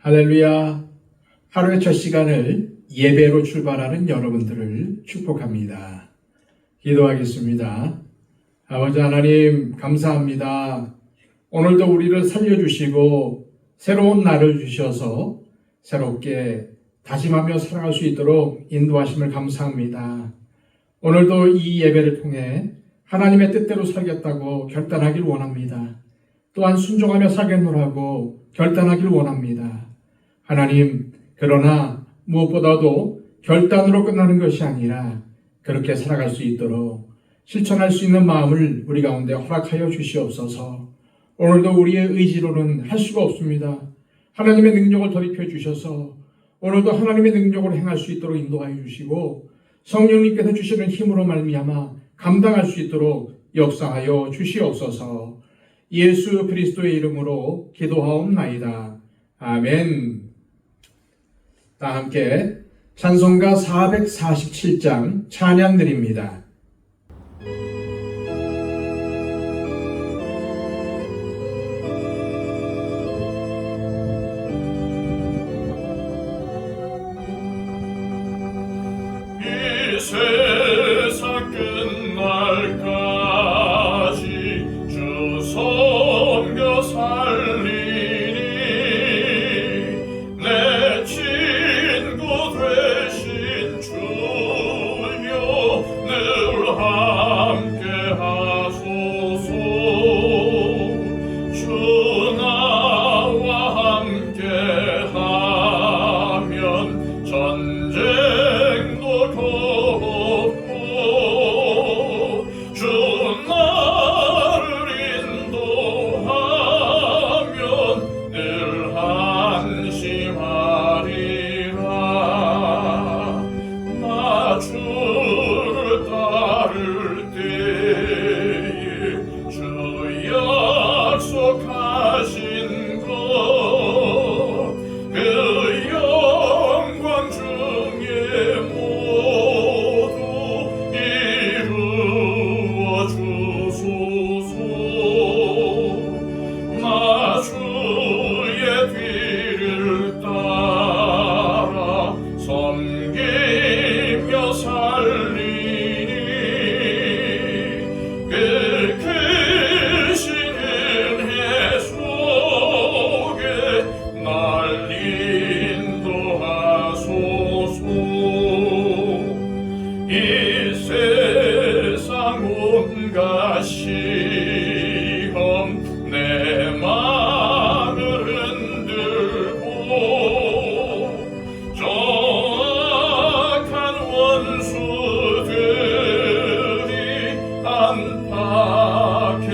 할렐루야. 하루의 첫 시간을 예배로 출발하는 여러분들을 축복합니다. 기도하겠습니다. 아버지 하나님 감사합니다. 오늘도 우리를 살려주시고 새로운 날을 주셔서 새롭게 다짐하며 살아갈 수 있도록 인도하심을 감사합니다. 오늘도 이 예배를 통해 하나님의 뜻대로 살겠다고 결단하길 원합니다. 또한 순종하며 살겠노라고 결단하길 원합니다. 하나님, 그러나 무엇보다도 결단으로 끝나는 것이 아니라 그렇게 살아갈 수 있도록 실천할 수 있는 마음을 우리 가운데 허락하여 주시옵소서. 오늘도 우리의 의지로는 할 수가 없습니다. 하나님의 능력을 더입혀 주셔서 오늘도 하나님의 능력을 행할 수 있도록 인도하여 주시고 성령님께서 주시는 힘으로 말미암아 감당할 수 있도록 역사하여 주시옵소서. 예수 그리스도의 이름으로 기도하옵나이다. 아멘. 다 함께 찬송가 447장 찬양 드립니다. 이 세상 끝날까지 주 섬겨 살리니 내 친구 되신 주여 늘 함께 하소서. 주 나와 함께 하면 전쟁도 걷고 주 나를 인도하면 늘 안심하리라. 나 주를 따를 때에 주 약속하신 것 그 영광 중에 모두 이루어 주소서. 나 주의 뒤를 따라 섬기며 살리니 그 크신 은혜 속에 날 인도하소서. 이 세상 온갖 시험 내 맘을 흔들고 정악한 원수들이 안팎에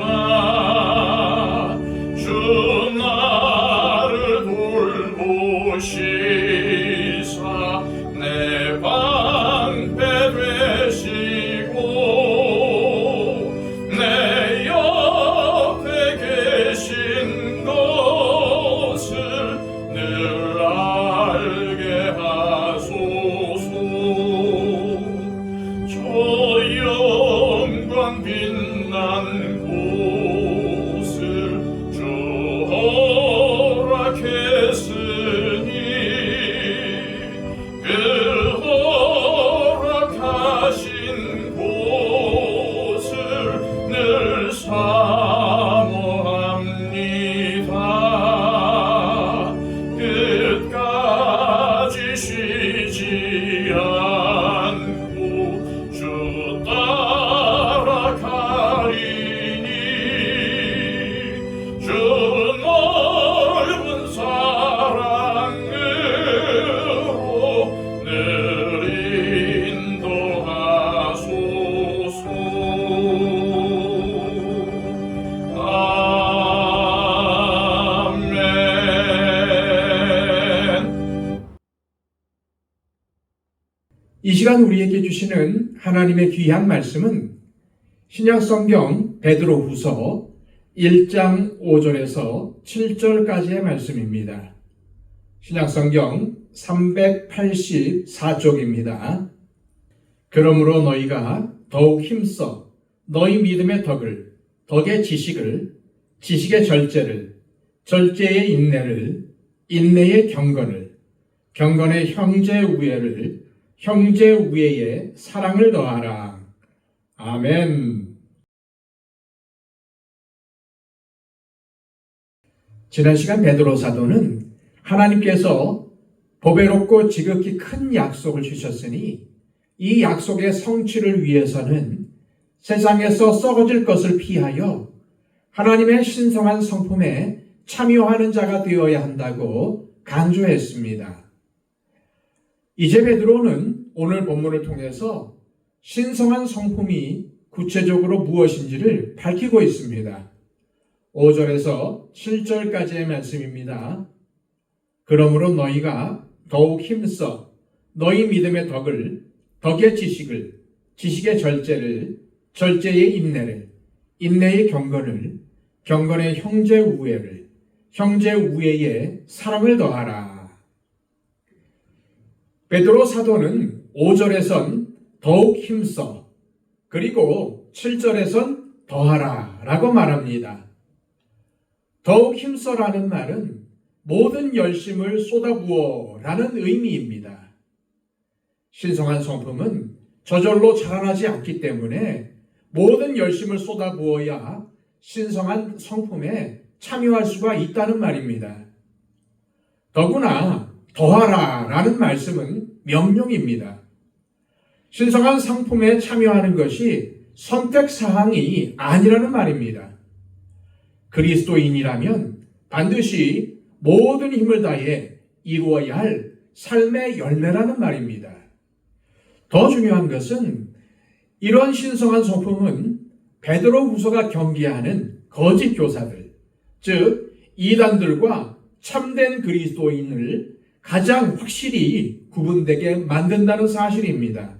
있으나 주 나를 돌보시사 내 방패 되시고 내 옆에 계신 것을 늘 알게 하소서. 저 영광 빛난 곳을 주 허락했으니 그 허락하신 곳을 늘 사모합니다. 끝까지 쉬지 않고 주 따라가리니 주 넓은 사랑으로 늘 인도하소서. 아멘. 이 시간 우리에게 주시는 하나님의 귀한 말씀은 신약성경 베드로후서 1장 5절에서 7절까지의 말씀입니다. 신약성경 384쪽입니다. 그러므로 너희가 더욱 힘써 너희 믿음의 덕을, 덕의 지식을, 지식의 절제를, 절제의 인내를, 인내의 경건을, 경건의 형제 우애를, 형제 우애에 사랑을 더하라. 아멘. 지난 시간 베드로 사도는 하나님께서 보배롭고 지극히 큰 약속을 주셨으니 이 약속의 성취를 위해서는 세상에서 썩어질 것을 피하여 하나님의 신성한 성품에 참여하는 자가 되어야 한다고 강조했습니다. 이제 베드로는 오늘 본문을 통해서 신성한 성품이 구체적으로 무엇인지를 밝히고 있습니다. 5절에서 7절까지의 말씀입니다. 그러므로 너희가 더욱 힘써 너희 믿음의 덕을, 덕의 지식을, 지식의 절제를, 절제의 인내를, 인내의 경건을, 경건의 형제 우애를, 형제 우애에 사랑을 더하라. 베드로 사도는 5절에선 더욱 힘써, 그리고 7절에선 더하라 라고 말합니다. 더욱 힘써라는 말은 모든 열심을 쏟아부어 라는 의미입니다. 신성한 성품은 저절로 자라나지 않기 때문에 모든 열심을 쏟아부어야 신성한 성품에 참여할 수가 있다는 말입니다. 더구나 더하라 라는 말씀은 명령입니다. 신성한 성품에 참여하는 것이 선택사항이 아니라는 말입니다. 그리스도인이라면 반드시 모든 힘을 다해 이루어야 할 삶의 열매라는 말입니다. 더 중요한 것은 이러한 신성한 성품은 베드로후서가 경계하는 거짓 교사들, 즉 이단들과 참된 그리스도인을 가장 확실히 구분되게 만든다는 사실입니다.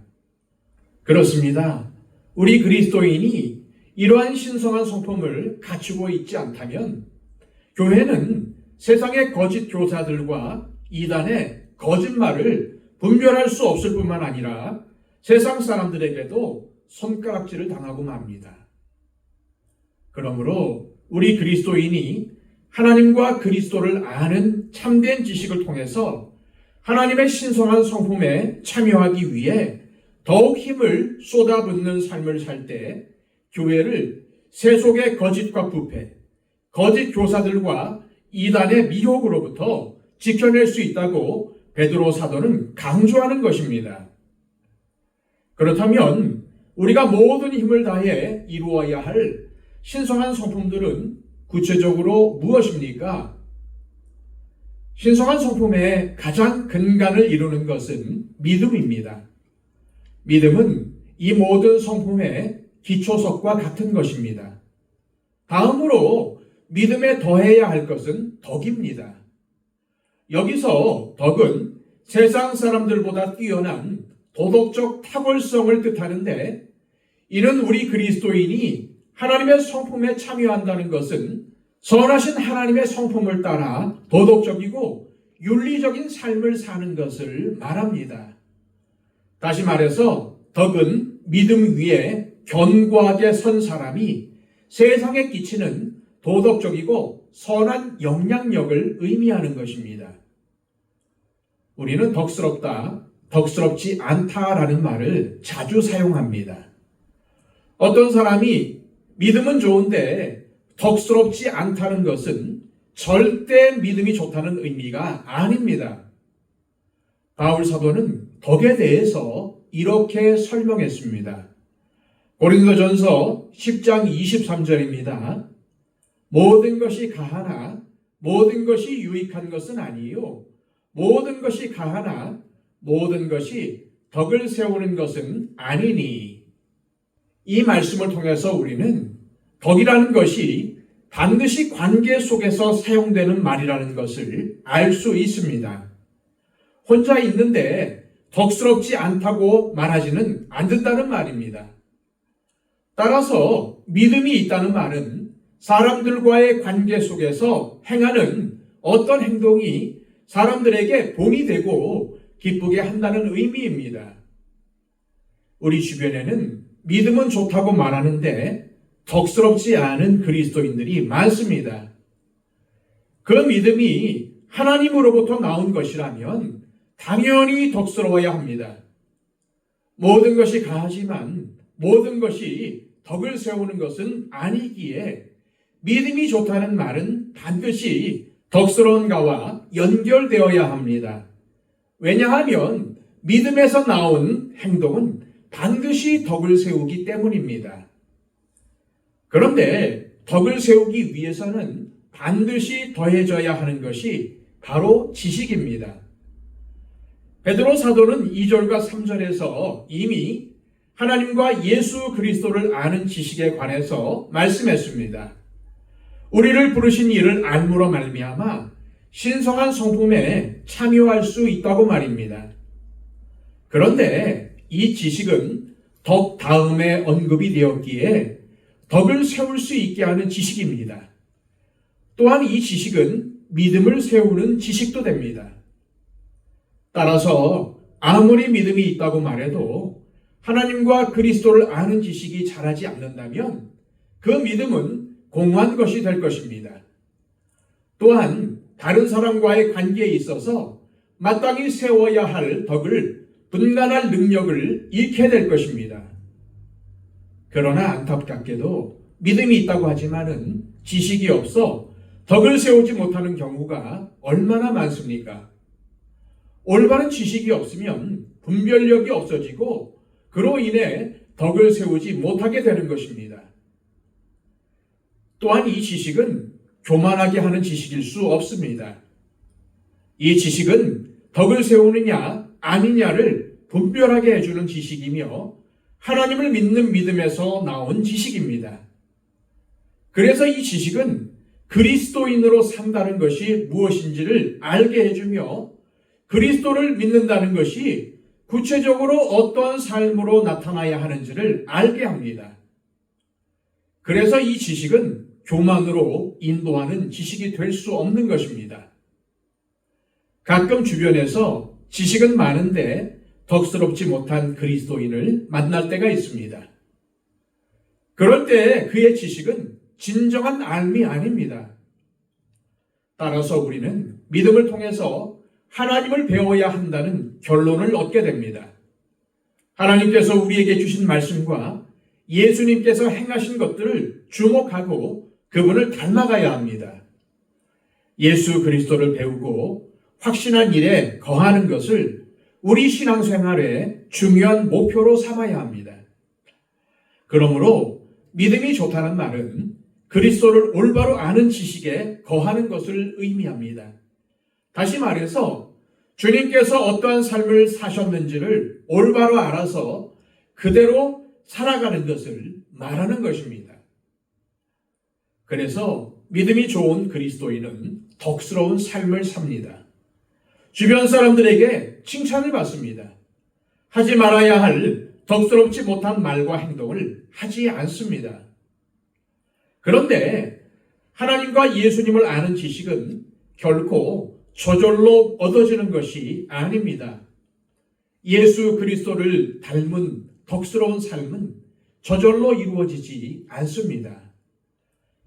그렇습니다. 우리 그리스도인이 이러한 신성한 성품을 갖추고 있지 않다면 교회는 세상의 거짓 교사들과 이단의 거짓말을 분별할 수 없을 뿐만 아니라 세상 사람들에게도 손가락질을 당하고 맙니다. 그러므로 우리 그리스도인이 하나님과 그리스도를 아는 참된 지식을 통해서 하나님의 신성한 성품에 참여하기 위해 더욱 힘을 쏟아붓는 삶을 살 때 교회를 세속의 거짓과 부패, 거짓 교사들과 이단의 미혹으로부터 지켜낼 수 있다고 베드로 사도는 강조하는 것입니다. 그렇다면 우리가 모든 힘을 다해 이루어야 할 신성한 성품들은 구체적으로 무엇입니까? 신성한 성품의 가장 근간을 이루는 것은 믿음입니다. 믿음은 이 모든 성품의 기초석과 같은 것입니다. 다음으로 믿음에 더해야 할 것은 덕입니다. 여기서 덕은 세상 사람들보다 뛰어난 도덕적 탁월성을 뜻하는데 이는 우리 그리스도인이 하나님의 성품에 참여한다는 것은 선하신 하나님의 성품을 따라 도덕적이고 윤리적인 삶을 사는 것을 말합니다. 다시 말해서 덕은 믿음 위에 견고하게 선 사람이 세상에 끼치는 도덕적이고 선한 영향력을 의미하는 것입니다. 우리는 덕스럽다, 덕스럽지 않다라는 말을 자주 사용합니다. 어떤 사람이 믿음은 좋은데 덕스럽지 않다는 것은 절대 믿음이 좋다는 의미가 아닙니다. 바울 사도는 덕에 대해서 이렇게 설명했습니다. 고린도전서 10장 23절입니다. 모든 것이 가하나 모든 것이 유익한 것은 아니요 모든 것이 가하나 모든 것이 덕을 세우는 것은 아니니. 이 말씀을 통해서 우리는 덕이라는 것이 반드시 관계 속에서 사용되는 말이라는 것을 알 수 있습니다. 혼자 있는데 덕스럽지 않다고 말하지는 않는다는 말입니다. 따라서 믿음이 있다는 말은 사람들과의 관계 속에서 행하는 어떤 행동이 사람들에게 본이 되고 기쁘게 한다는 의미입니다. 우리 주변에는 믿음은 좋다고 말하는데 덕스럽지 않은 그리스도인들이 많습니다. 그 믿음이 하나님으로부터 나온 것이라면 당연히 덕스러워야 합니다. 모든 것이 가하지만 모든 것이 덕을 세우는 것은 아니기에 믿음이 좋다는 말은 반드시 덕스러운가와 연결되어야 합니다. 왜냐하면 믿음에서 나온 행동은 반드시 덕을 세우기 때문입니다. 그런데 덕을 세우기 위해서는 반드시 더해져야 하는 것이 바로 지식입니다. 베드로 사도는 2절과 3절에서 이미 하나님과 예수 그리스도를 아는 지식에 관해서 말씀했습니다. 우리를 부르신 이를 알므로 말미암아 신성한 성품에 참여할 수 있다고 말입니다. 그런데 이 지식은 덕 다음에 언급이 되었기에 덕을 세울 수 있게 하는 지식입니다. 또한 이 지식은 믿음을 세우는 지식도 됩니다. 따라서 아무리 믿음이 있다고 말해도 하나님과 그리스도를 아는 지식이 자라지 않는다면 그 믿음은 공허한 것이 될 것입니다. 또한 다른 사람과의 관계에 있어서 마땅히 세워야 할 덕을 분간할 능력을 잃게 될 것입니다. 그러나 안타깝게도 믿음이 있다고 하지만은 지식이 없어 덕을 세우지 못하는 경우가 얼마나 많습니까? 올바른 지식이 없으면 분별력이 없어지고 그로 인해 덕을 세우지 못하게 되는 것입니다. 또한 이 지식은 교만하게 하는 지식일 수 없습니다. 이 지식은 덕을 세우느냐 아니냐를 분별하게 해주는 지식이며 하나님을 믿는 믿음에서 나온 지식입니다. 그래서 이 지식은 그리스도인으로 산다는 것이 무엇인지를 알게 해주며 그리스도를 믿는다는 것이 구체적으로 어떠한 삶으로 나타나야 하는지를 알게 합니다. 그래서 이 지식은 교만으로 인도하는 지식이 될 수 없는 것입니다. 가끔 주변에서 지식은 많은데 덕스럽지 못한 그리스도인을 만날 때가 있습니다. 그럴 때 그의 지식은 진정한 알미 아닙니다. 따라서 우리는 믿음을 통해서 하나님을 배워야 한다는 결론을 얻게 됩니다. 하나님께서 우리에게 주신 말씀과 예수님께서 행하신 것들을 주목하고 그분을 닮아가야 합니다. 예수 그리스도를 배우고 확신한 일에 거하는 것을 우리 신앙생활의 중요한 목표로 삼아야 합니다. 그러므로 믿음이 좋다는 말은 그리스도를 올바로 아는 지식에 거하는 것을 의미합니다. 다시 말해서 주님께서 어떠한 삶을 사셨는지를 올바로 알아서 그대로 살아가는 것을 말하는 것입니다. 그래서 믿음이 좋은 그리스도인은 덕스러운 삶을 삽니다. 주변 사람들에게 칭찬을 받습니다. 하지 말아야 할 덕스럽지 못한 말과 행동을 하지 않습니다. 그런데 하나님과 예수님을 아는 지식은 결코 저절로 얻어지는 것이 아닙니다. 예수 그리스도를 닮은 덕스러운 삶은 저절로 이루어지지 않습니다.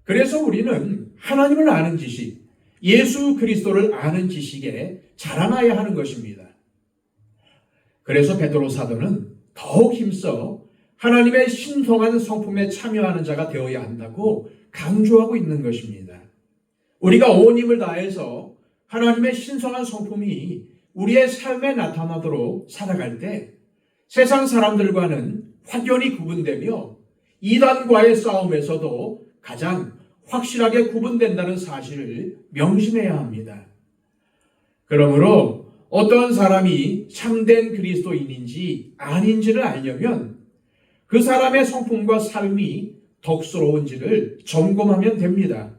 그래서 우리는 하나님을 아는 지식, 예수 그리스도를 아는 지식에 자라나야 하는 것입니다. 그래서 베드로 사도는 더욱 힘써 하나님의 신성한 성품에 참여하는 자가 되어야 한다고 강조하고 있는 것입니다. 우리가 온 힘을 다해서 하나님의 신성한 성품이 우리의 삶에 나타나도록 살아갈 때 세상 사람들과는 확연히 구분되며 이단과의 싸움에서도 가장 확실하게 구분된다는 사실을 명심해야 합니다. 그러므로 어떤 사람이 참된 그리스도인인지 아닌지를 알려면 그 사람의 성품과 삶이 덕스러운지를 점검하면 됩니다.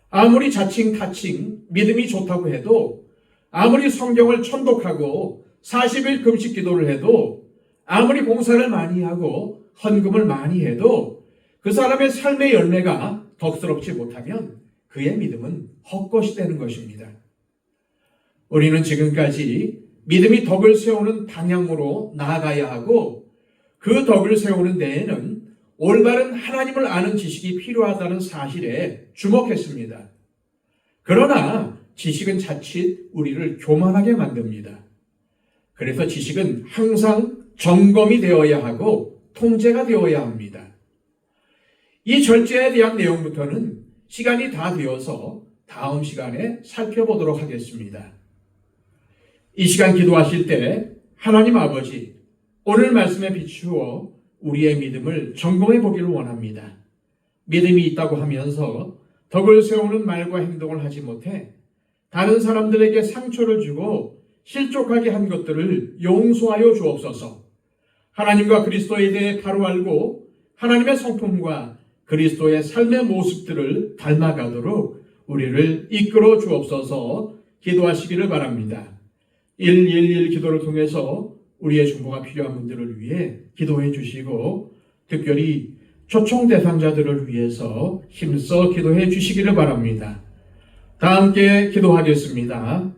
아무리 자칭 타칭 믿음이 좋다고 해도, 아무리 성경을 천독하고 40일 금식 기도를 해도, 아무리 봉사를 많이 하고 헌금을 많이 해도 그 사람의 삶의 열매가 덕스럽지 못하면 그의 믿음은 헛것이 되는 것입니다. 우리는 지금까지 믿음이 덕을 세우는 방향으로 나아가야 하고 그 덕을 세우는 데에는 올바른 하나님을 아는 지식이 필요하다는 사실에 주목했습니다. 그러나 지식은 자칫 우리를 교만하게 만듭니다. 그래서 지식은 항상 점검이 되어야 하고 통제가 되어야 합니다. 이 절제에 대한 내용부터는 시간이 다 되어서 다음 시간에 살펴보도록 하겠습니다. 이 시간 기도하실 때 하나님 아버지, 오늘 말씀에 비추어 우리의 믿음을 점검해 보기를 원합니다. 믿음이 있다고 하면서 덕을 세우는 말과 행동을 하지 못해 다른 사람들에게 상처를 주고 실족하게 한 것들을 용서하여 주옵소서. 하나님과 그리스도에 대해 바로 알고 하나님의 성품과 그리스도의 삶의 모습들을 닮아가도록 우리를 이끌어 주옵소서. 기도하시기를 바랍니다. 111 기도를 통해서 우리의 중보가 필요한 분들을 위해 기도해 주시고 특별히 초청 대상자들을 위해서 힘써 기도해 주시기를 바랍니다. 다 함께 기도하겠습니다.